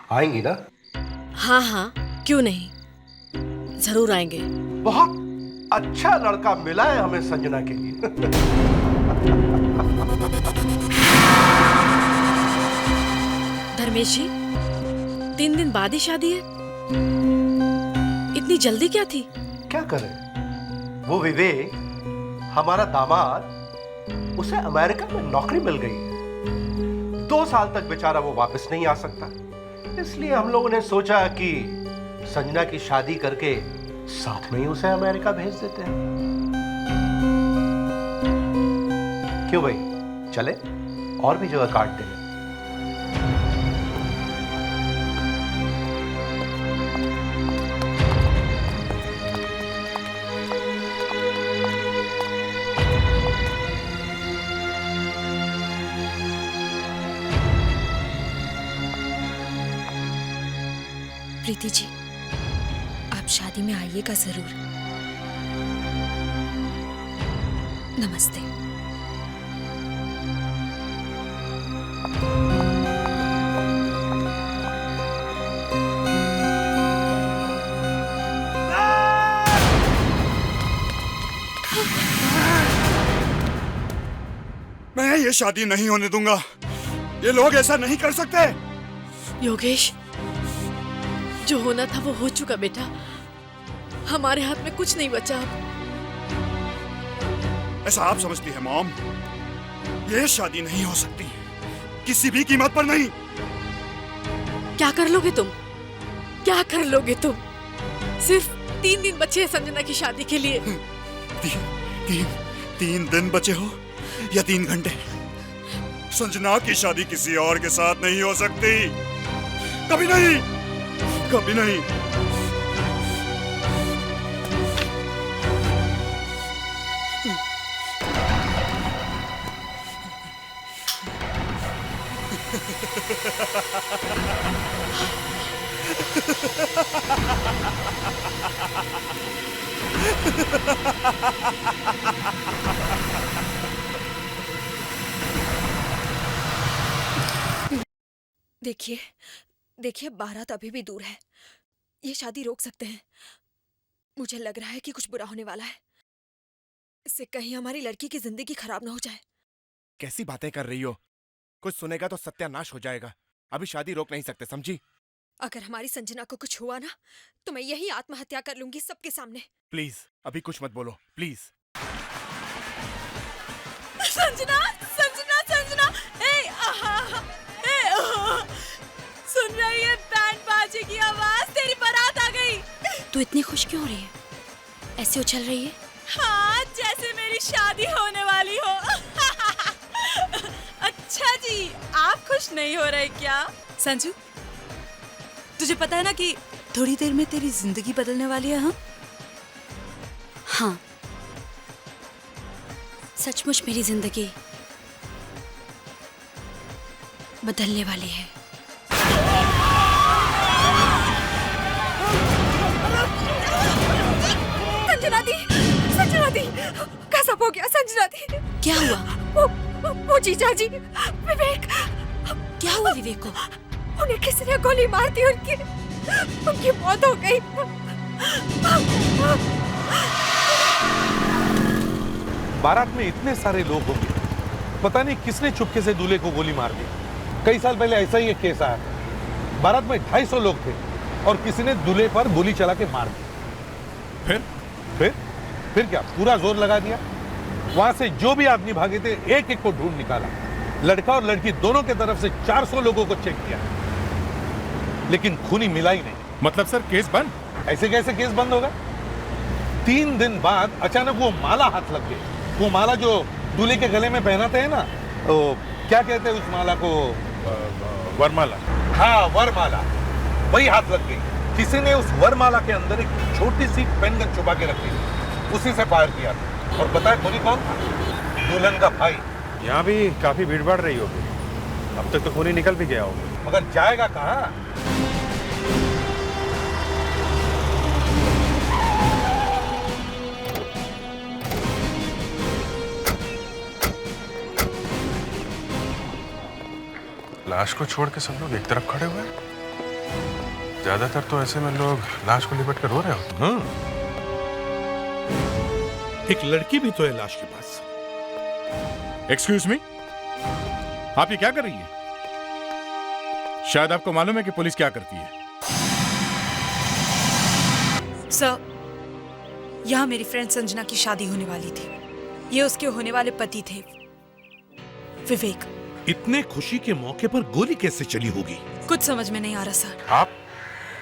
आएंगी ना? हाँ हाँ, क्यों नहीं, जरूर आएंगे। बहुत अच्छा लड़का मिला है हमें संजना के लिए। धर्मेश जी, 3 दिन बाद ही शादी है, इतनी जल्दी क्या थी? क्या करें, वो विवेक हमारा दामाद, उसे अमेरिका में नौकरी मिल गई है। 2 साल तक बेचारा वो वापस नहीं आ सकता, इसलिए हम लोगों ने सोचा कि संजना की शादी करके साथ में ही उसे अमेरिका भेज देते हैं। क्यों भाई, चले और भी जगह काट दें। प्रीति जी, आप शादी में आइएगा जरूर। नमस्ते। मैं ये शादी नहीं होने दूंगा। ये लोग ऐसा नहीं कर सकते। योगेश, जो होना था वो हो चुका बेटा, हमारे हाथ में कुछ नहीं बचा अब। ऐसा आप समझती है मॉम? ये शादी नहीं हो सकती, किसी भी कीमत पर नहीं। क्या कर लोगे तुम? क्या कर लोगे तुम? सिर्फ 3 दिन बचे हैं संजना की शादी के लिए। 3 दिन बचे हो या 3 घंटे, संजना की शादी किसी और के साथ नहीं हो सकती। कभी नहीं, कभी नहीं। देखिए देखिए, बारात अभी भी दूर है। ये शादी रोक सकते हैं। मुझे लग रहा है कि कुछ बुरा होने वाला है। इससे कहीं हमारी लड़की की जिंदगी खराब ना हो जाए। कैसी बातें कर रही हो? कुछ सुनेगा तो सत्यानाश हो जाएगा। अभी शादी रोक नहीं सकते, समझी? अगर हमारी संजना को कुछ हुआ ना, तो मैं यही आत्महत्या कर लूंगी सबके सामने। प्लीज अभी कुछ मत बोलो, प्लीज। संजना, संजना, संजना, ए आहा, ए आहा, सुन रही है बैंड बाजे की आवाज? तेरी बारात आ गई। तू इतनी खुश क्यों हो रही है? ऐसे उछल रही है? हाँ, जैसे मेरी शादी होने वाली हो। अच्छा जी, आप खुश नहीं हो रहे क्या? संजू, तुझे पता है ना कि थोड़ी देर में तेरी जिंदगी बदलने वाली है। हाँ, सचमुच मेरी जिंदगी बदलने वाली है। संजना दी, संजना दी, कैसा हो गया संजना दी? क्या हुआ? वो जीजा जी, विवेक। क्या हुआ विवेक को? उन्हें किसी ने गोली मार दी, उनकी मौत हो गई। बारात में इतने सारे लोग होंगे, पता नहीं किसने चुपके से दूल्हे को गोली मार दी। कई साल पहले ऐसा ही एक केस आया था। बारात में 250 लोग थे और किसी ने दूल्हे पर गोली चला के मार दी। फिर क्या, पूरा जोर लगा दिया। वहां से जो भी आदमी भागे थे, एक एक को ढूंढ निकाला। लड़का और लड़की दोनों के तरफ से 400 लोगों को चेक किया, लेकिन खूनी मिला ही नहीं। मतलब सर केस बंद? ऐसे कैसे केस बंद होगा? 3 दिन बाद अचानक वो माला हाथ लग गई। वो माला जो दूल्हे के गले में पहनाते हैं ना, वो क्या कहते हैं उस माला को? वरमाला। हाँ, वरमाला, वही हाथ लग गई। किसी ने उस वरमाला के अंदर एक छोटी सी पेन गन छुपा के रखी थी, उसी से फायर किया था। और पता है खूनी कौन था? दुल्हन का भाई। यहाँ भी काफी भीड़ बढ़ रही होगी। अब तक तो खूनी निकल भी गया होगा। मगर जाएगा कहाँ? लाश को छोड़ के सब लोग एक तरफ खड़े हुए हैं। ज्यादातर तो ऐसे में लोग लाश को लिपट कर रो रहे होते हैं। हाँ, एक लड़की भी तो है लाश के पास। एक्सक्यूज मी, आप ये क्या कर रही है? शायद आपको मालूम है कि पुलिस क्या करती है। सर, यहाँ मेरी फ्रेंड संजना की शादी होने वाली थी। ये उसके होने वाले पति थे, विवेक। इतने खुशी के मौके पर गोली कैसे चली होगी? कुछ समझ में नहीं आ रहा सर।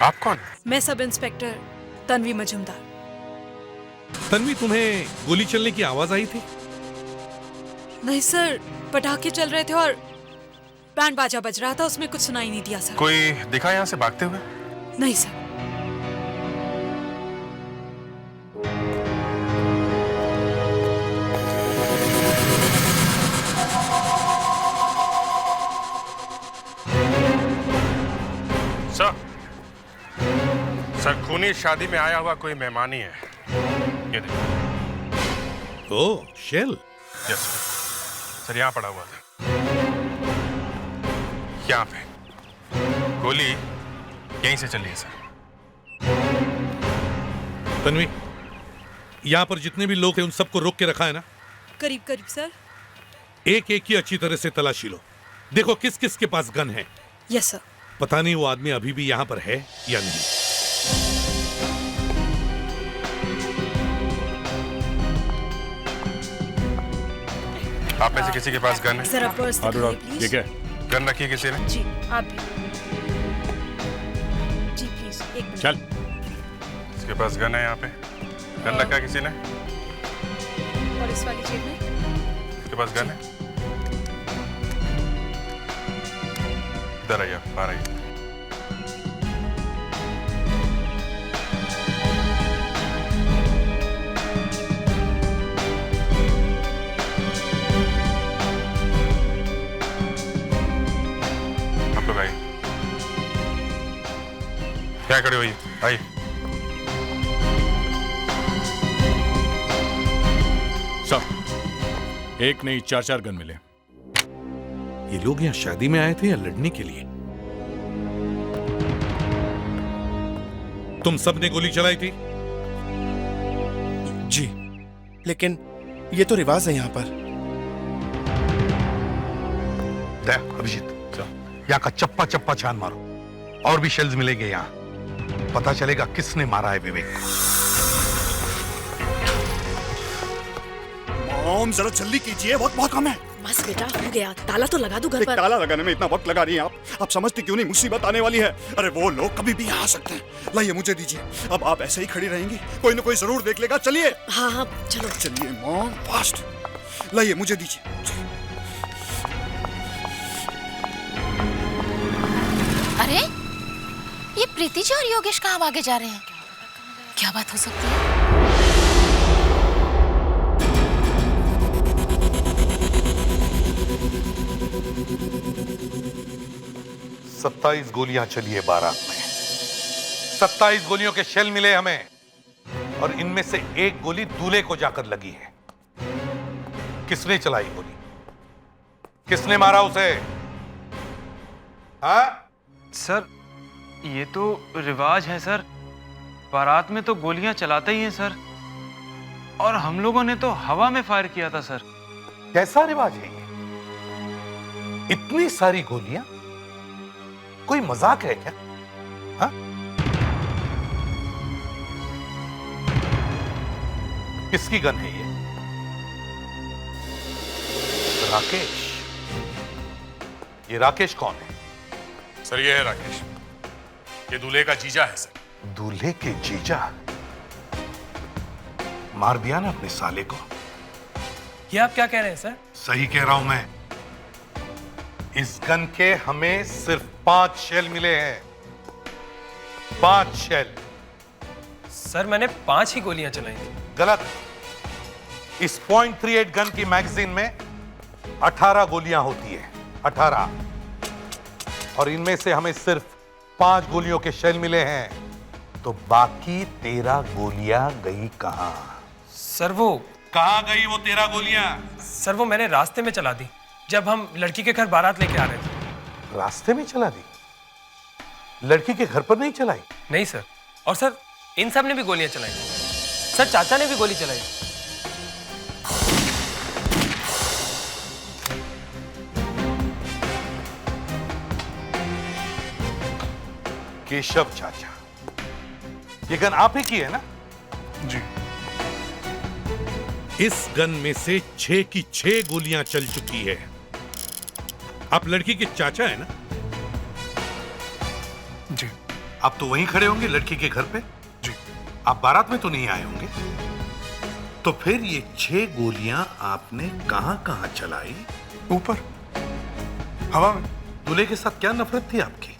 आप कौन? मैं सब इंस्पेक्टर तन्वी मजूमदार। तन्वी, तुम्हें गोली चलने की आवाज आई थी? नहीं सर, पटाखे चल रहे थे और बैंड बाजा बज रहा था, उसमें कुछ सुनाई नहीं दिया सर। कोई दिखा यहाँ से भागते हुए? नहीं सर। सर, खूनी शादी में आया हुआ कोई मेहमान ही है। ये देखो। ओह, शेल। यस सर, यहाँ पड़ा हुआ था। यहाँ पे गोली यहीं से चली है सर। तन्वी, यहाँ पर जितने भी लोग थे उन सबको रोक के रखा है ना? करीब करीब सर। एक एक की अच्छी तरह से तलाशी लो। देखो किस किस के पास गन है। Yes sir. पता नहीं वो आदमी अभी भी यहाँ पर है या नहीं। आप में से किसी के पास गन है? जरा पर्स दिखाइए ये प्लीज। क्या? गन रखी है किसी ने? जी, आप भी। जी प्लीज, एक मिनट। चल। इसके पास गन है यहाँ पे? गन रखा है किसी ने? और इस वाली जेब में? इसके पास गन है? इधर आइए, बाहर आइए। आप लोग आइए। क्या खड़े हुई? आइए। सब एक नहीं 4-4 गन मिले। ये लोग यहाँ शादी में आए थे या लड़ने के लिए? तुम सब ने गोली चलाई थी? जी, लेकिन ये तो रिवाज है यहाँ पर। अभिजीत, यहाँ का चप्पा चप्पा छान मारो। और भी शेल्स मिलेंगे यहाँ। पता चलेगा किसने मारा है विवेक को। मॉम, जरा जल्दी कीजिए, वक्त बहुत कम है। बस बेटा, हो गया। ताला तो लगा दो घर पर। ताला लगाने में इतना वक्त लगा रही हैं आप समझते क्यों नहीं मुसीबत आने वाली है? अरे वो लोग कभी भी आ सकते हैं। लाइए मुझे दीजिए। अब आप ऐसे ही खड़ी रहेंगी, कोई ना कोई जरूर देख लेगा। चलिए। हाँ हाँ, चलो। चलिए मॉम, फास्ट। लाइए मुझे दीजिए। अरे ये प्रीति जी और योगेश कहाँ भागे जा रहे हैं? क्या बात हो सकती है? 27 गोलियां चली है बारात में। 27 गोलियों के शेल मिले हमें और इनमें से एक गोली दूल्हे को जाकर लगी है। किसने चलाई गोली? किसने मारा उसे? हाँ? सर, ये तो रिवाज है सर। बारात में तो गोलियां चलाते ही हैं सर। और हम लोगों ने तो हवा में फायर किया था सर। कैसा रिवाज है ये? इतनी सारी गोलियां? कोई मजाक है क्या? हाँ? किसकी गन है ये? राकेश। ये राकेश कौन है? सर ये है राकेश। ये दूल्हे का जीजा है सर। दूल्हे के जीजा? मार दिया ना अपने साले को। ये आप क्या कह रहे हैं सर? सही कह रहा हूं मैं। इस गन के हमें सिर्फ 5 शेल मिले हैं। 5 शेल। सर मैंने 5 ही गोलियां चलाई थी। गलत। इस .38 गन की मैगजीन में 18 गोलियां होती है। 18। और इनमें से हमें सिर्फ 5 गोलियों के शेल मिले हैं। तो बाकी 13 गोलियां गई कहां? सर वो कहां गई वो 13 गोलियां? सर वो मैंने रास्ते में चला दी, जब हम लड़की के घर बारात लेके आ रहे थे। रास्ते में चला दी? लड़की के घर पर नहीं चलाई? नहीं सर। और सर इन सब ने भी गोलियां चलाई। सर चाचा ने भी गोली चलाई। केशव चाचा, ये गन आप ही की है ना? जी। इस गन में से 6 की 6 गोलियां चल चुकी है। आप लड़की के चाचा है ना? जी। आप तो वहीं खड़े होंगे लड़की के घर पे? जी। आप बारात में तो नहीं आए होंगे? तो फिर ये 6 गोलियां आपने कहां कहां चलाई? ऊपर, हवा में। दूल्हे के साथ क्या नफरत थी आपकी?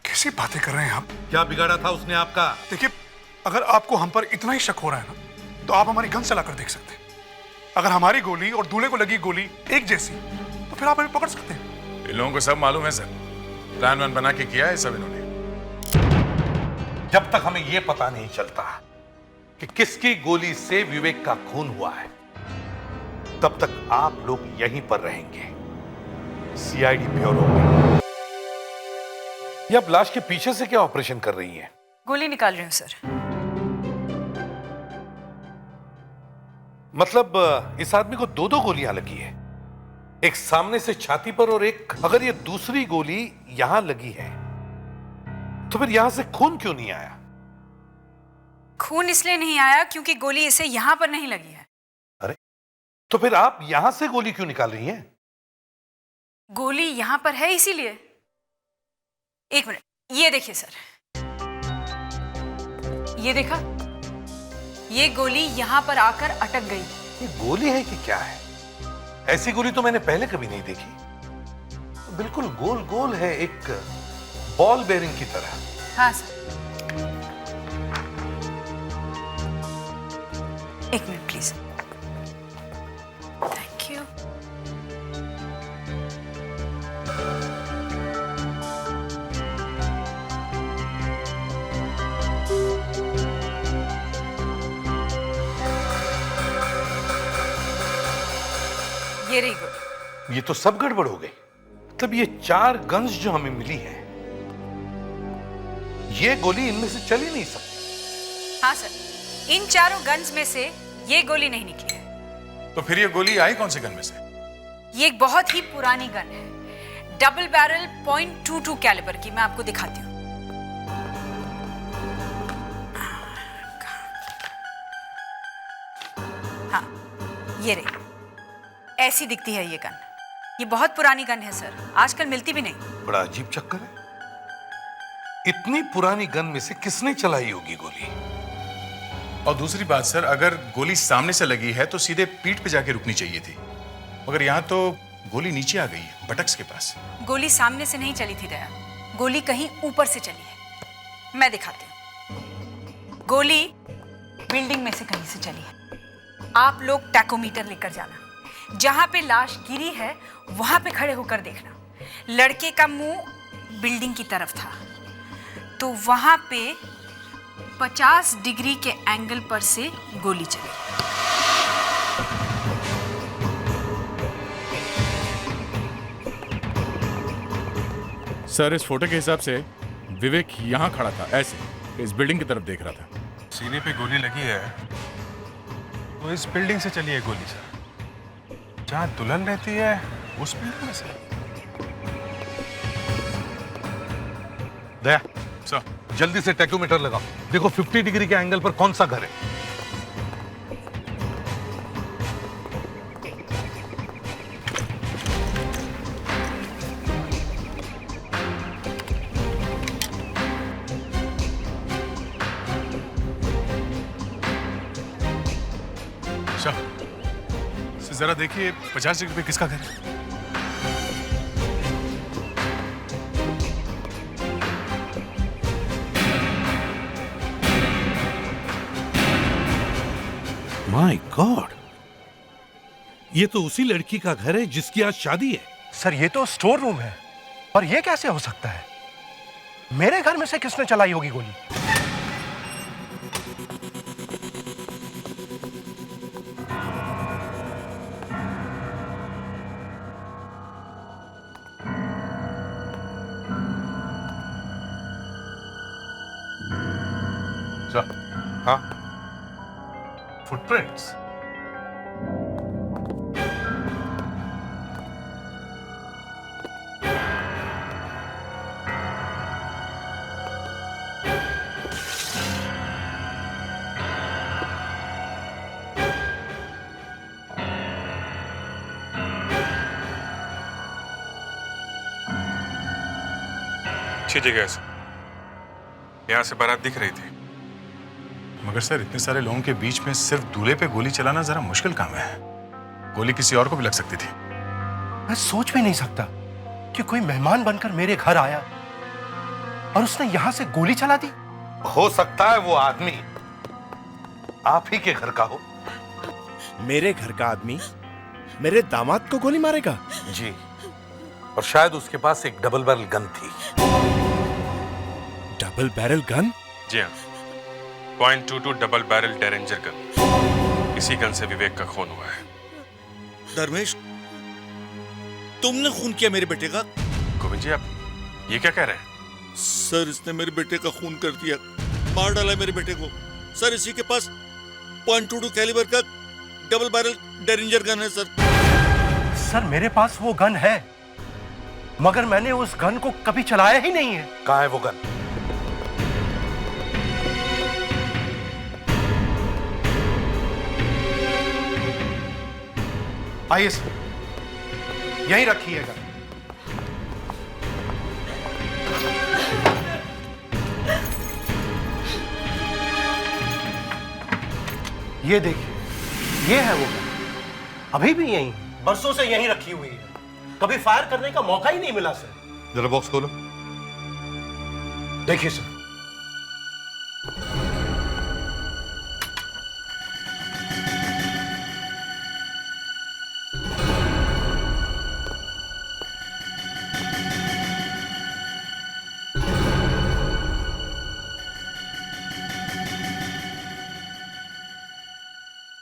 कैसी बातें कर रहे हैं आप? क्या बिगाड़ा था उसने आपका? देखिए, अगर आपको हम पर इतना ही शक हो रहा है ना, तो आप हमारी गन चलाकर देख सकते हैं। अगर हमारी गोली और दूल्हे को लगी गोली एक जैसी, तो फिर आप हमें पकड़ सकते हैं। इन लोगों को सब मालूम है सर, प्लान वन बना के किया है सब इन्होंने। जब तक हमें यह पता नहीं चलता कि किसकी गोली से विवेक का खून हुआ है, तब तक आप लोग यहीं पर रहेंगे सीआईडी ब्यूरो में। ये आप लाश के पीछे से क्या ऑपरेशन कर रही हैं? गोली निकाल रही हूं सर। मतलब इस आदमी को 2-2 गोलियां लगी है, एक सामने से छाती पर और एक, अगर ये दूसरी गोली यहां लगी है तो फिर यहां से खून क्यों नहीं आया? खून इसलिए नहीं आया क्योंकि गोली इसे यहां पर नहीं लगी है। अरे, तो फिर आप यहां से गोली क्यों निकाल रही हैं? गोली यहां पर है इसीलिए। एक मिनट, ये देखिए सर, ये देखा, ये गोली यहां पर आकर अटक गई। ये गोली है कि क्या है? ऐसी गोली तो मैंने पहले कभी नहीं देखी। बिल्कुल गोल गोल है, एक बॉल बेरिंग की तरह। हाँ सर, एक मिनट प्लीज। Thank you. ये रही गोली। ये तो सब गड़बड़ हो गई। मतलब ये 4 गन्स जो हमें मिली है, ये गोली इनमें से चल ही नहीं सकती। हाँ सर, इन चारों गन्स में से ये गोली नहीं निकली है। तो फिर ये गोली आई कौन से गन में से? ये एक बहुत ही पुरानी गन है, डबल बैरल .22 कैलिबर की। मैं आपको दिखाती हूँ। हाँ, ये रही। ऐसी दिखती है ये गन। ये बहुत पुरानी गन है सर, आजकल मिलती भी नहीं। बड़ा अजीब चक्कर है। इतनी पुरानी गन में से किसने चलाई होगी गोली? और दूसरी बात सर, अगर गोली सामने से लगी है तो सीधे पीठ पे जाके रुकनी चाहिए थी, मगर यहाँ तो गोली नीचे आ गई है, बटक्स के पास। गोली सामने से नहीं चली थी दया, गोली कहीं ऊपर से चली है। मैं दिखाती हूँ। गोली बिल्डिंग में से कहीं से चली है। आप लोग टैकोमीटर लेकर जाना, जहां पे लाश गिरी है वहां पे खड़े होकर देखना। लड़के का मुंह बिल्डिंग की तरफ था, तो वहां पे 50 डिग्री के एंगल पर से गोली चली। सर, इस फोटो के हिसाब से विवेक यहाँ खड़ा था, ऐसे इस बिल्डिंग की तरफ देख रहा था। सीने पे गोली लगी है तो इस बिल्डिंग से चली है गोली सर। जहां दुल्हन रहती है उस बिल्डिंग में से। दया सर, जल्दी से टैकोमीटर लगाओ, देखो 50 डिग्री के एंगल पर कौन सा घर है। जरा देखिए 50 डिग्री पे किसका घर है। माय गॉड, ये तो उसी लड़की का घर है जिसकी आज शादी है। सर ये तो स्टोर रूम है, और ये कैसे हो सकता है? मेरे घर में से किसने चलाई होगी गोली? फुटप्रिंट्स। अच्छी जगह है सर, यहाँ से बारात दिख रही थी। मगर सर इतने सारे लोगों के बीच में सिर्फ दूल्हे पे गोली चलाना जरा मुश्किल काम है। गोली किसी और को भी लग सकती थी। मैं सोच भी नहीं सकता कि कोई मेहमान बनकर मेरे घर आया और उसने यहां से गोली चला दी। हो सकता है वो आदमी आप ही के घर का हो। मेरे घर का आदमी मेरे दामाद को गोली मारेगा? जी, और शायद उसके पास एक डबल बैरल गन थी। Double barrel gun? जी हाँ, .22 डबल बैरल डेरेंजर गन। इसी गन से विवेक का खून हुआ है। धर्मेश, तुमने खून किया मेरे बेटे का? गोविंद जी, आप ये क्या कह रहे हैं? सर, इसने मेरे बेटे का खून कर दिया, मार डाला मेरे बेटे को। सर, इसी के पास .22 कैलिबर का डबल बैरल डेरेंजर गन है सर। सर, मेरे पास वो गन है, मगर मैंने उस गन को कभी चलाया ही नहीं है। कहाँ है वो गन? आइए सर, यहीं रखिएगा। ये देखिए, ये है वो गन। अभी भी यहीं, बरसों से यहीं रखी हुई है। कभी फायर करने का मौका ही नहीं मिला सर। जरा बॉक्स खोलो। देखिए सर,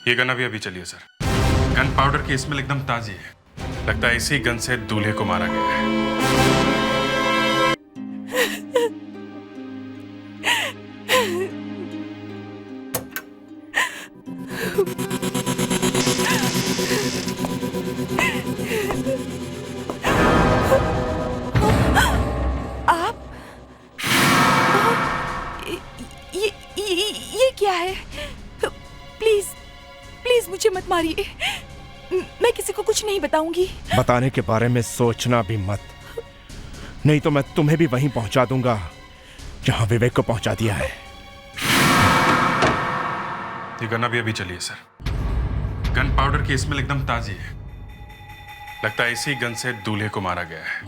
ये गन अभी चली है सर। गन पाउडर की स्मेल एकदम ताजी है। लगता है इसी गन से दूल्हे को मारा गया है। आप ये क्या है? प्लीज प्लीज मुझे मत मारिए। मैं किसी को कुछ नहीं बताऊंगी। बताने के बारे में सोचना भी मत, नहीं तो मैं तुम्हें भी वहीं पहुंचा दूंगा जहां विवेक को पहुंचा दिया है। ये गन अभी चली है सर। गन पाउडर की स्मेल एकदम ताजी है। लगता है इसी गन से दूल्हे को मारा गया है।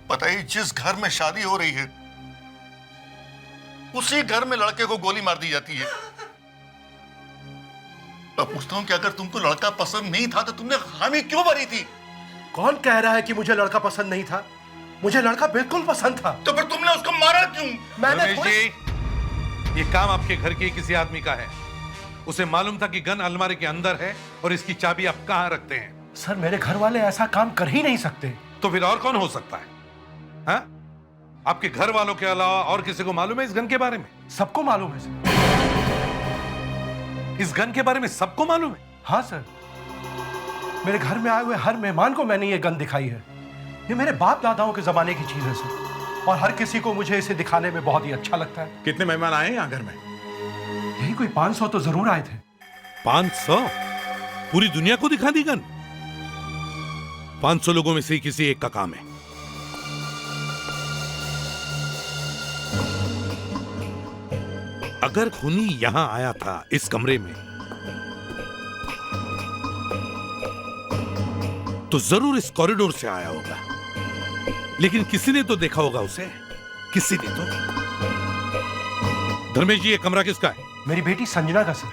बताइए, जिस घर में शादी हो रही है उसी घर में लड़के को गोली मार दी जाती है। मैं पूछता हूं कि अगर तुमको लड़का पसंद नहीं था तो तुमने हामी क्यों भरी थी? कौन कह रहा है कि मुझे लड़का पसंद नहीं था? मुझे लड़का बिल्कुल पसंद था। तो फिर तुमने उसको मारा क्यों? मैंने रमेश जी, ये काम आपके घर के किसी आदमी का है। उसे मालूम था कि गन अलमारी के अंदर है और इसकी चाबी आप कहां रखते हैं। सर, मेरे घर वाले ऐसा काम कर ही नहीं सकते। तो फिर और कौन हो सकता है? हाँ? आपके घर वालों के अलावा और किसी को मालूम है इस गन के बारे में? सबको मालूम है सर। इस गन के बारे में सबको मालूम है? हाँ सर, मेरे घर में आए हुए हर मेहमान को मैंने ये गन दिखाई है। ये मेरे बाप दादाओं के जमाने की चीज है सर, और हर किसी को मुझे इसे दिखाने में बहुत ही अच्छा लगता है। कितने मेहमान आए यहाँ घर में? यही कोई 500 तो जरूर आए थे। 500? पूरी दुनिया को दिखा दी गन? 500 लोगों में से ही किसी एक का काम है। अगर खूनी यहां आया था इस कमरे में तो जरूर इस कॉरिडोर से आया होगा, लेकिन किसी ने तो देखा होगा उसे। किसी ने तो। धर्मेश जी, ये कमरा किसका है? मेरी बेटी संजना का सर।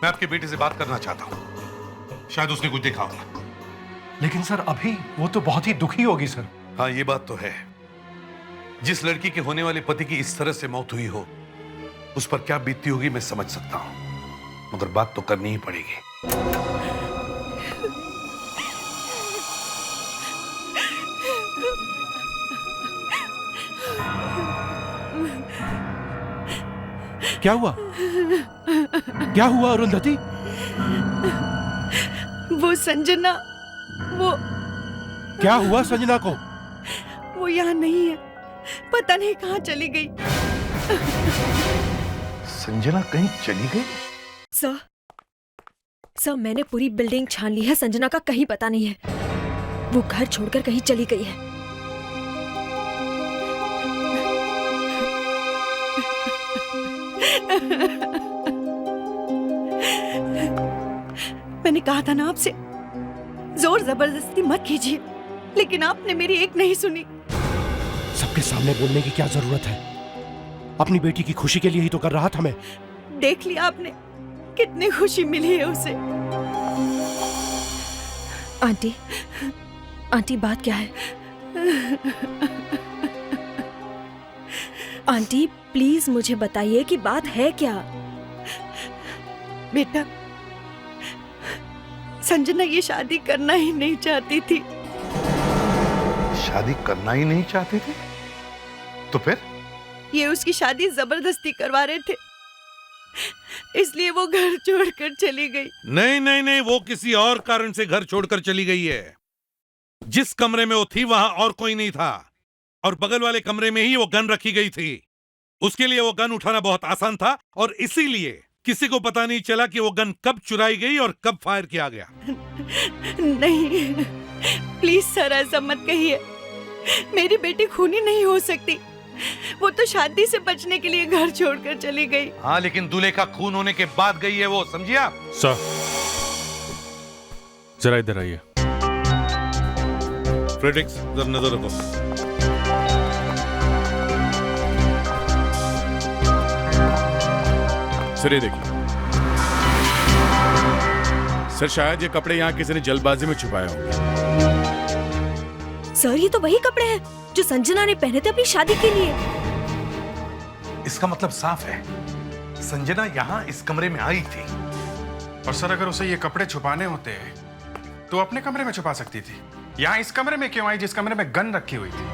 मैं आपकी बेटी से बात करना चाहता हूं, शायद उसने कुछ देखा होगा। लेकिन सर, अभी वो तो बहुत ही दुखी होगी सर। हाँ, ये बात तो है। जिस लड़की के होने वाले पति की इस तरह से मौत हुई हो, उस पर क्या बीतती होगी मैं समझ सकता हूं, मगर बात तो करनी ही पड़ेगी। क्या हुआ? क्या हुआ अरुंधति? वो संजना, वो क्या हुआ संजना को? वो यहाँ नहीं है, पता नहीं कहाँ चली गई। संजना कहीं चली गई? सर मैंने पूरी बिल्डिंग छान ली है, संजना का कहीं पता नहीं है। वो घर छोड़कर कहीं चली गई है। मैंने कहा था ना आपसे, जोर जबरदस्ती मत कीजिए, लेकिन आपने मेरी एक नहीं सुनी। सबके सामने बोलने की क्या जरूरत है? अपनी बेटी की खुशी के लिए ही तो कर रहा था मैं। देख लिया आपने कितनी खुशी मिली है उसे। आंटी बात क्या है? आंटी प्लीज मुझे बताइए कि बात है क्या? बेटा, संजना ये शादी करना ही नहीं चाहती थी। शादी करना ही नहीं चाहती थी? तो फिर? ये उसकी शादी जबरदस्ती करवा रहे थे, इसलिए वो घर छोड़कर चली गई। नहीं नहीं नहीं, वो किसी और कारण से घर छोड़कर चली गई है। जिस कमरे में वो थी वहां और कोई नहीं था, और बगल वाले कमरे में ही वो गन रखी गई थी। उसके लिए वो गन उठाना बहुत आसान था, और इसीलिए किसी को पता नहीं चला कि वो गन कब चुराई गई और कब फायर किया गया। नहीं, प्लीज सर ऐसा मत कहिए। मेरी बेटी खूनी नहीं हो सकती। वो तो शादी से बचने के लिए घर छोड़कर चली गई। हाँ, लेकिन दूल्हे का खून होने के बाद गई है वो, समझिए आप? सर जरा इधर आइए। फ्रेडरिक्स, जरा नजर रखो। सर ये देखिए। सर शायद ये कपड़े यहाँ किसी ने जल्दबाजी में छुपाया होंगे। सर ये तो वही कपड़े हैं जो संजना ने पहने थे अपनी शादी के लिए। इसका मतलब साफ है, संजना यहाँ इस कमरे में आई थी। और सर अगर उसे ये कपड़े छुपाने होते तो अपने कमरे में छुपा सकती थी। यहाँ इस कमरे में क्यों आई जिस कमरे में गन रखी हुई थी?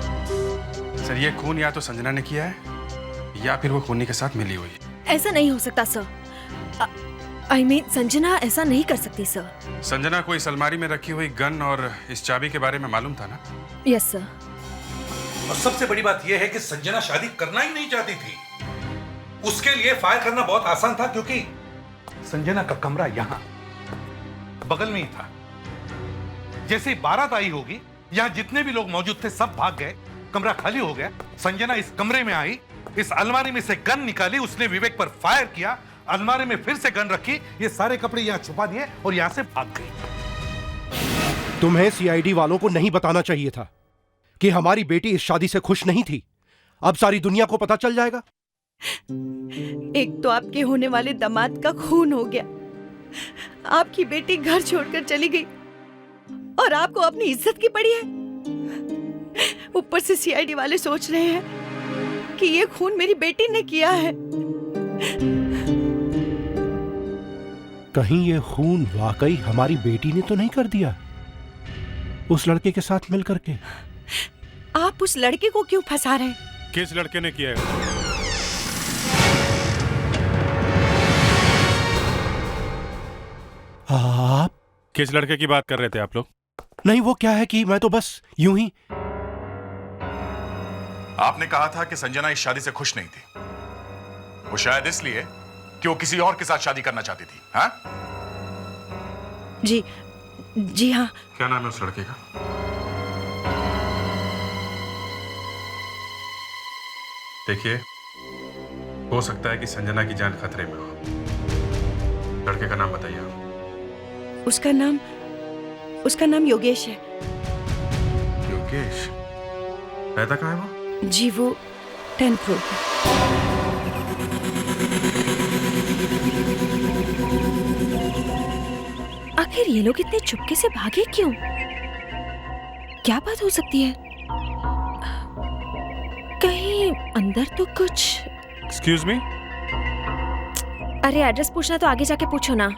सर ये खून या तो संजना ने किया है या फिर वो खूनी के साथ मिली हुई है। ऐसा नहीं हो सकता सर। I mean, संजना ऐसा नहीं कर सकती सर। संजना को इस अलमारी में रखी हुई गन और इस चाबी के बारे में मालूम था ना? Yes sir. और सबसे बड़ी बात यह है कि संजना शादी करना ही नहीं चाहती थी। उसके लिए फायर करना बहुत आसान था, क्योंकि संजना का कमरा यहां बगल में ही था। जैसे ही बारात आई होगी, यहां जितने भी लोग मौजूद थे सब भाग गए, कमरा खाली हो गया। संजना इस कमरे में आई, इस अलमारी में से गन निकाली, उसने विवेक पर फायर किया, अलमारी में फिर से गन रखी, ये सारे कपड़े यहां छुपा दिए और यहां से भाग गई। तुम्हें सीआईडी वालों को नहीं बताना चाहिए था कि हमारी बेटी इस शादी से खुश नहीं थी। अब सारी दुनिया को पता चल जाएगा। एक तो आपके होने वाले दामाद का खून हो गया, आपकी बेटी घर छोड़कर चली गई और आपको अपनी इज्जत की पड़ी है। ऊपर से सीआईडी वाले सोच रहे हैं कि ये खून मेरी बेटी ने किया है। कहीं ये खून वाकई हमारी बेटी ने तो नहीं कर दिया उस लड़के के साथ मिलकर के? आप उस लड़के को क्यों फंसा रहे हैं? किस लड़के ने किया है? आप किस लड़के की बात कर रहे थे आप लोग? नहीं, वो क्या है कि मैं तो बस यूं ही। आपने कहा था कि संजना इस शादी से खुश नहीं थी। वो शायद इसलिए कि वो किसी और के साथ शादी करना चाहती थी। हाँ? जी हाँ। क्या नाम है उस लड़के का? देखिए, हो सकता है कि संजना की जान खतरे में हो। लड़के का नाम बताइए। उसका नाम योगेश है। योगेश? रहता कहाँ है वो? जी वो 10th फ्लोर पे। आखिर ये लोग इतने चुपके से भागे क्यों? क्या बात हो सकती है? कहीं अंदर तो कुछ। Excuse me? अरे एड्रेस पूछना तो आगे जाके पूछो ना।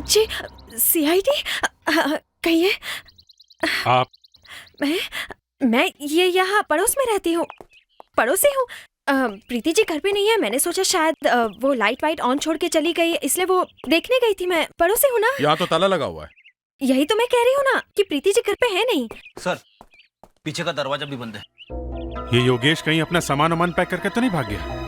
जी सीआईडी? कहिए। आप? मैं ये यहाँ पड़ोस में रहती हूँ, पड़ोसी हूँ। प्रीति जी घर पे नहीं है, मैंने सोचा शायद वो लाइट वाइट ऑन छोड़ के चली गई, इसलिए वो देखने गई थी। मैं पड़ोसी हूँ ना। यहाँ तो ताला लगा हुआ है। यही तो मैं कह रही हूँ ना कि प्रीति जी घर पे है नहीं। सर पीछे का दरवाजा भी बंद है। ये योगेश कहीं अपना सामान वामान पैक करके तो नहीं भाग गया?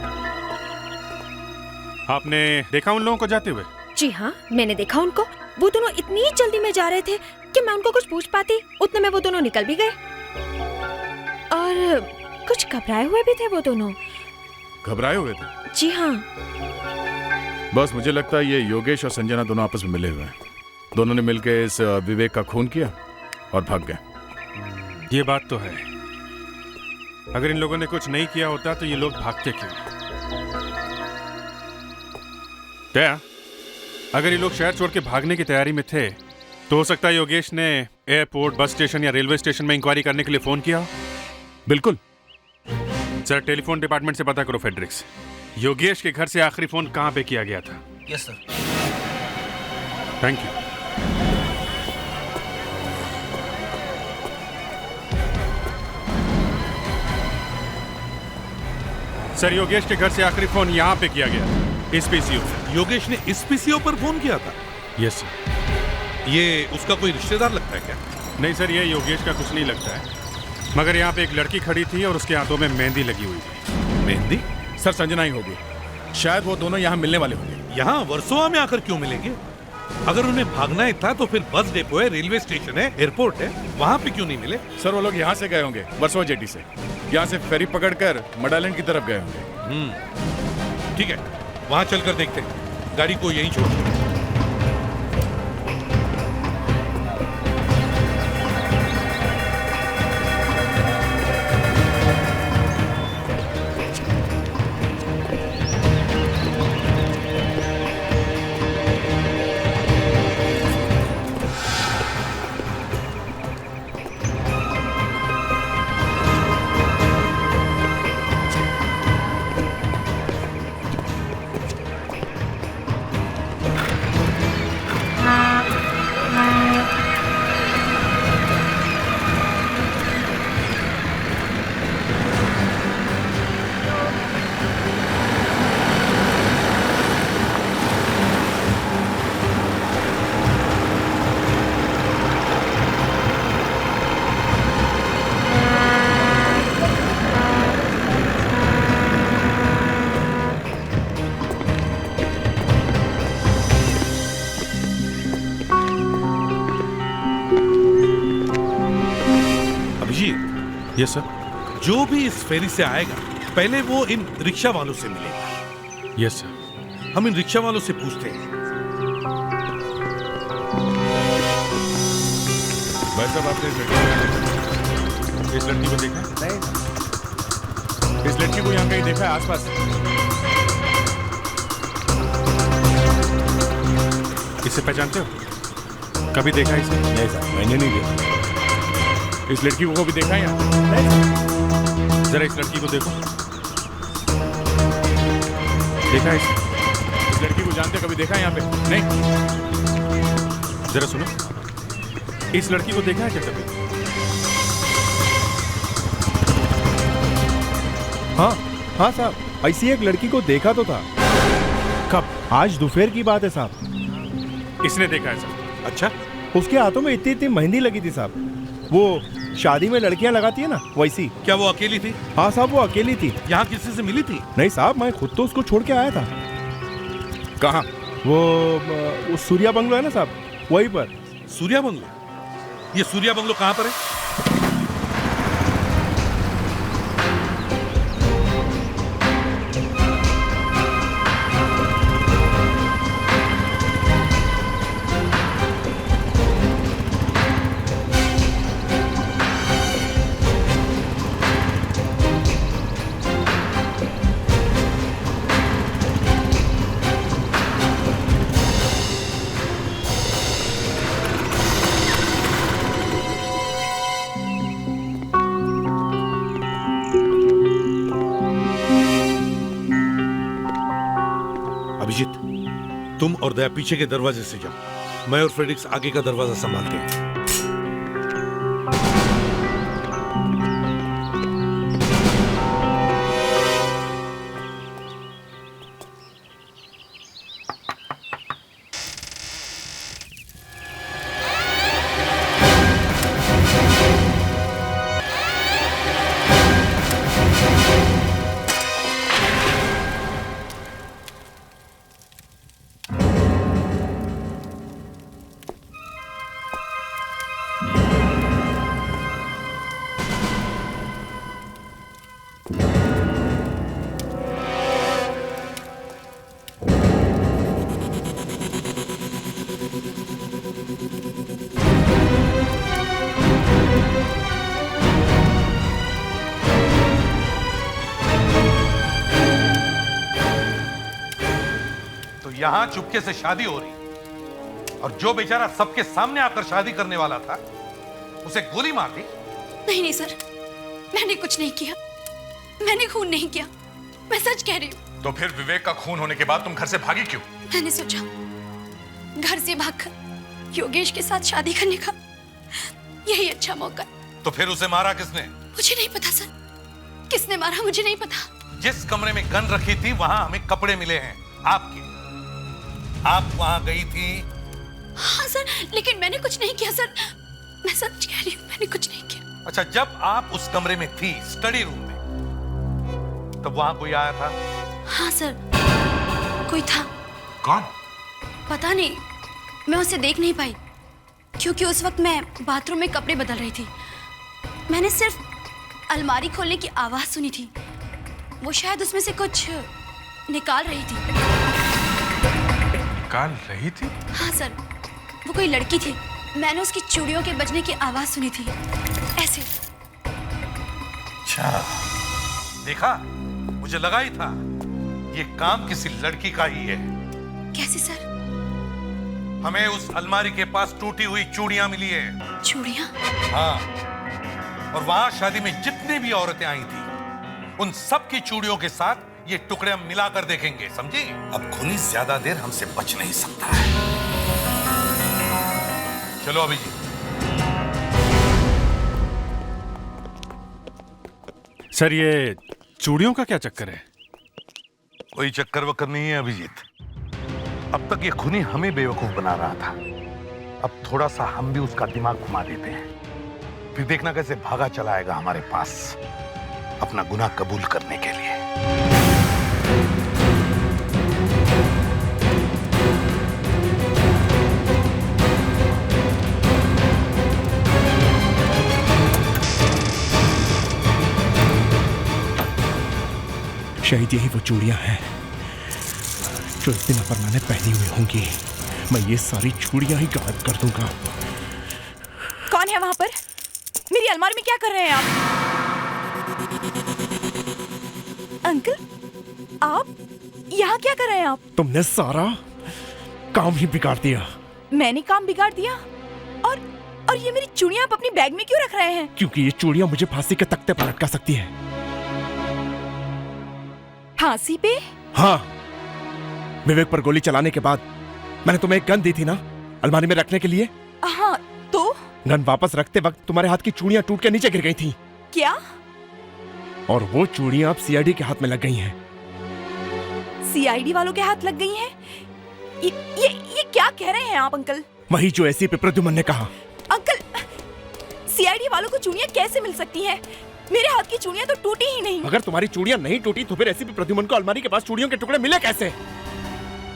आपने देखा उन लोगों को जाते हुए? जी हाँ, मैंने देखा उनको। वो दोनों इतनी जल्दी में जा रहे थे कि मैं उनको कुछ पूछ पाती, उतने में वो दोनों निकल भी गए। और कुछ घबराए हुए भी थे वो दोनों। घबराए हुए थे? जी हाँ। बस मुझे लगता है ये योगेश और संजना दोनों आपस में मिले हुए हैं। दोनों ने मिलकर इस विवेक का खून किया और भाग गए। ये बात तो है। अगर इन लोगों ने कुछ नहीं किया होता तो ये लोग भागते क्यों? क्या अगर ये लोग शहर छोड़ के भागने की तैयारी में थे तो हो सकता है योगेश ने एयरपोर्ट, बस स्टेशन या रेलवे स्टेशन में इंक्वायरी करने के लिए फोन किया हो? बिल्कुल। सर, टेलीफोन डिपार्टमेंट से पता करो फेड्रिक्स, योगेश के घर से आखिरी फोन कहां पे किया गया था? Yes sir. Thank you. Sir, Yogesh के घर से आखिरी फोन यहाँ पे किया गया, इस पीसीओ पे। योगेश ने इस पीसीओ पर फोन किया था? Yes sir. ये उसका कोई रिश्तेदार लगता है क्या? नहीं सर, ये योगेश का कुछ नहीं लगता है, मगर यहाँ पे एक लड़की खड़ी थी और उसके हाथों में मेहंदी लगी हुई थी। मेहंदी? सर संजना ही होगी, शायद वो दोनों यहाँ मिलने वाले होंगे। यहाँ वर्सोवा में आकर क्यों मिलेंगे? अगर उन्हें भागना ही था तो फिर बस डिपो है, रेलवे स्टेशन है, एयरपोर्ट है, वहाँ पे क्यों नहीं मिले? सर वो लोग यहाँ से गए होंगे, वर्सोवा जेटी से। यहाँ से फेरी पकड़कर मडालैंड की तरफ गए होंगे। ठीक है, वहाँ चलकर देखते हैं। गाड़ी को यहीं छोड़ दो। Yes sir. जो भी इस फेरी से आएगा पहले वो इन रिक्शा वालों से मिलेगा। Yes sir. हम इन रिक्शा वालों से पूछते हैं। भाई साहब, आपने इस लड़की को देखा? नहीं। इस लड़की को यहाँ कहीं देखा है आसपास? इसे पहचानते हो? कभी देखा इसे? नहीं सर, मैंने नहीं देखा। इस लड़की को भी देखा है यहाँ? जरा इस लड़की को देखो। देखा है इसे? इस लड़की को जानते कभी देखा है यहाँ पे? नहीं। जरा सुनो, इस लड़की को देखा है क्या कभी? हाँ साहब, ऐसी एक लड़की को देखा तो था। कब? आज दोपहर की बात है साहब। इसने देखा है साहब? अच्छा। उसके हाथों में इतनी इतनी मेहंदी लगी थी साहब, वो शादी में लड़कियां लगाती है ना वैसी। क्या वो अकेली थी? हाँ साहब, वो अकेली थी। यहाँ किसी से मिली थी? नहीं साहब, मैं खुद तो उसको छोड़ के आया था। कहाँ? वो सूर्या बंगलो है ना साहब, वहीं पर। सूर्या बंगलो? ये सूर्या बंगलो कहाँ पर है? तुम और दया पीछे के दरवाजे से जाओ, मैं और फ्रेडिक्स आगे का दरवाजा संभालते हैं। यहां चुपके से शादी हो रही, और जो बेचारा सबके सामने आकर शादी करने वाला था उसे गोली मार दी। नहीं नहीं सर, मैंने कुछ नहीं किया, मैंने खून नहीं किया, मैं सच कह रही हूँ। तो फिर विवेक का खून होने के बाद तुम घर से भागी क्यों? मैंने सोचा घर से भागकर योगेश के साथ शादी करने का यही अच्छा मौका है। तो फिर उसे मारा किसने? मुझे नहीं पता सर, किसने मारा मुझे नहीं पता। जिस कमरे में गन रखी थी वहां हमें कपड़े मिले हैं आपके। आप वहां गई थी? हाँ सर, लेकिन मैंने कुछ नहीं किया सर, मैं सच कह रही हूँ, मैंने कुछ नहीं किया। अच्छा, जब आप उस कमरे में थी, स्टडी रूम में, तब वहां कोई आया था? हाँ सर, कोई था। कौन? पता नहीं, मैं उसे देख नहीं पाई क्योंकि उस वक्त मैं बाथरूम में कपड़े बदल रही थी। मैंने सिर्फ अलमारी खोलने की आवाज सुनी थी, वो शायद उसमें से कुछ निकाल रही थी। निकाल रही थी? हाँ सर, वो कोई लड़की थी, मैंने उसकी चूड़ियों के बजने की आवाज सुनी थी, ऐसे। अच्छा, देखा, मुझे लगा ही था ये काम किसी लड़की का ही है। कैसे सर? हमें उस अलमारी के पास टूटी हुई चूड़ियां मिली है। चूड़ियां? हाँ, और वहां शादी में जितनी भी औरतें आई थी उन सब की चूड़ियों के साथ ये टुकड़े हम मिलाकर देखेंगे, समझी? अब खूनी ज्यादा देर हमसे बच नहीं सकता है। चलो अभिजीत। सर, ये चूड़ियों का क्या चक्कर है? कोई चक्कर वक्कर नहीं है अभिजीत। अब तक ये खूनी हमें बेवकूफ बना रहा था, अब थोड़ा सा हम भी उसका दिमाग घुमा देते हैं, फिर देखना कैसे भागा चला आएगा हमारे पास अपना गुनाह कबूल करने के लिए। शायद यही वो चूड़ियां हैं जो इस दिन अपर्णा ने पहनी हुई होंगी। मैं ये सारी चूड़ियां ही गायब कर दूंगा। कौन है वहां पर? मेरी अलमारी में क्या कर रहे हैं आप? अंकल, आप यहाँ क्या कर रहे हैं आप? तुमने सारा काम ही बिगाड़ दिया। मैंने काम बिगाड़ दिया? और ये मेरी चूड़ियां आप अपनी बैग में क्यों रख रहे हैं? क्योंकि ये चूड़ियां मुझे फांसी के तख्ते पर लटका सकती हैं। फांसी पे? हाँ, विवेक पर गोली चलाने के बाद मैंने तुम्हें एक गन दी थी ना अलमारी में रखने के लिए। हाँ, तो? गन वापस रखते वक्त तुम्हारे हाथ की चूड़ियां टूट के नीचे गिर गई थी। क्या? और वो चूड़ियां अब सीआईडी के हाथ में लग गई हैं। सीआईडी वालों के हाथ लग गई हैं? ये क्या कह रहे हैं आप अंकल? वही जो एसीपी प्रद्युमन ने कहा। अंकल, सीआईडी वालों को चूड़ियां कैसे मिल सकती हैं? मेरे हाथ की चूड़ियां तो टूटी ही नहीं। अगर तुम्हारी चूड़ियां नहीं टूटी तो फिर एसीपी प्रद्युमन को अलमारी के पास चूड़ियों के टुकड़े मिले कैसे?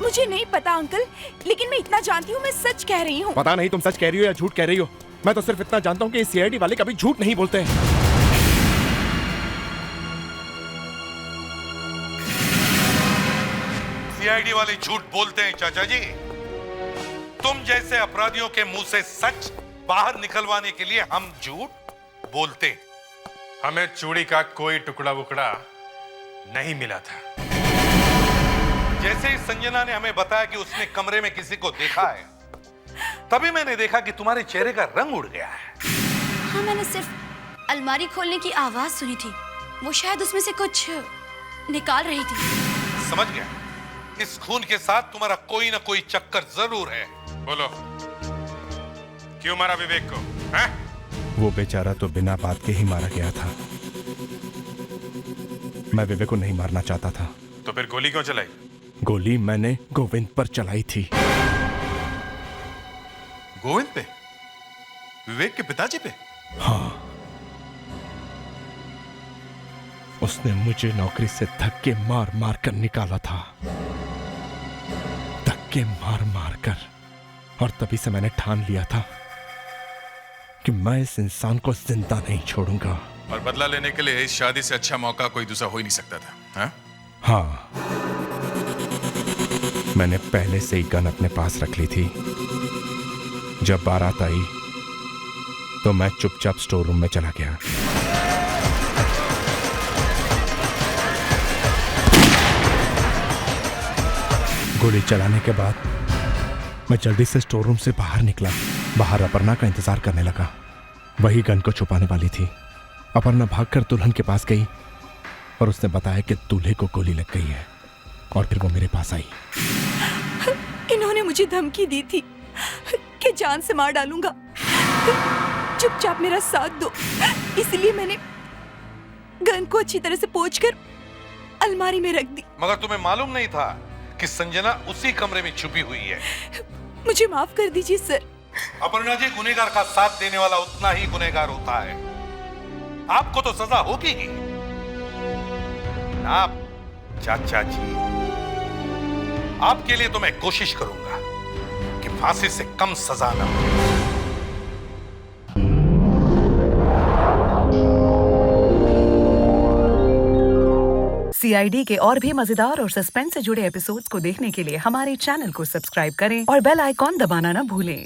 मुझे नहीं पता अंकल, लेकिन मैं इतना जानती हूँ, मैं सच कह रही हूँ। पता नहीं तुम सच कह रही हो या झूठ कह रही हो, मैं तो सिर्फ इतना जानता हूँ कि सीआईडी वाले कभी झूठ नहीं बोलते हैं। सीआईडी वाले झूठ बोलते हैं चाचा जी। तुम जैसे अपराधियों के मुंह से सच बाहर निकलवाने के लिए हम झूठ बोलते। हमें चूड़ी का कोई टुकड़ा वुकड़ा नहीं मिला था। जैसे ही संजना ने हमें बताया कि उसने कमरे में किसी को देखा है, तभी मैंने देखा कि तुम्हारे चेहरे का रंग उड़ गया है। हाँ, मैंने सिर्फ अलमारी खोलने की आवाज सुनी थी, वो शायद उसमें से कुछ निकाल रही थी। समझ गया, इस खून के साथ तुम्हारा कोई ना कोई चक्कर जरूर है। बोलो, क्यों मारा विवेक को? हैं? वो बेचारा तो बिना बात के ही मारा गया था। मैं विवेक को नहीं मारना चाहता था। तो फिर गोली क्यों चलाई? गोली मैंने गोविंद पर चलाई थी। गोविंद पे? विवेक के पिताजी पे? हाँ, उसने मुझे नौकरी से धक्के मार मार कर निकाला था, धक्के मार मार कर। और तभी से मैंने ठान लिया था कि मैं इस इंसान को जिंदा नहीं छोड़ूंगा। और बदला लेने के लिए इस शादी से अच्छा मौका कोई दूसरा हो ही नहीं सकता था। हाँ? हाँ, मैंने पहले से ही गन अपने पास रख ली थी। जब बारात आई तो मैं चुपचाप स्टोर रूम में चला गया। गोली चलाने के बाद मैं जल्दी से स्टोर रूम से बाहर निकला। बाहर अपर्णा का इंतजार करने लगा। वही गन को छुपाने वाली थी। अपर्णा भागकर दुल्हन के पास गई और उसने बताया कि दूल्हे को गोली लग गई है और फिर वो मेरे पास आई। इन्होंने मुझे धमकी दी थी कि जान से मार डालूंगा, चुपचाप मेरा साथ दो। इसलिए मैंने गन को अच्छी तरह से पोंछकर अलमारी में रख दी। मगर तुम्हें मालूम नहीं था कि संजना उसी कमरे में छुपी हुई है। मुझे माफ कर दीजिए सर। अपर्णा जी, गुनहगार का साथ देने वाला उतना ही गुनहगार होता है। आपको तो सजा होगी ही। आप चाचा जी, आपके लिए तो मैं कोशिश करूंगा कि फांसी से कम सजा ना हो। CID के और भी मजेदार और सस्पेंस से जुड़े एपिसोड्स को देखने के लिए हमारे चैनल को सब्सक्राइब करें और बेल आइकॉन दबाना ना भूलें।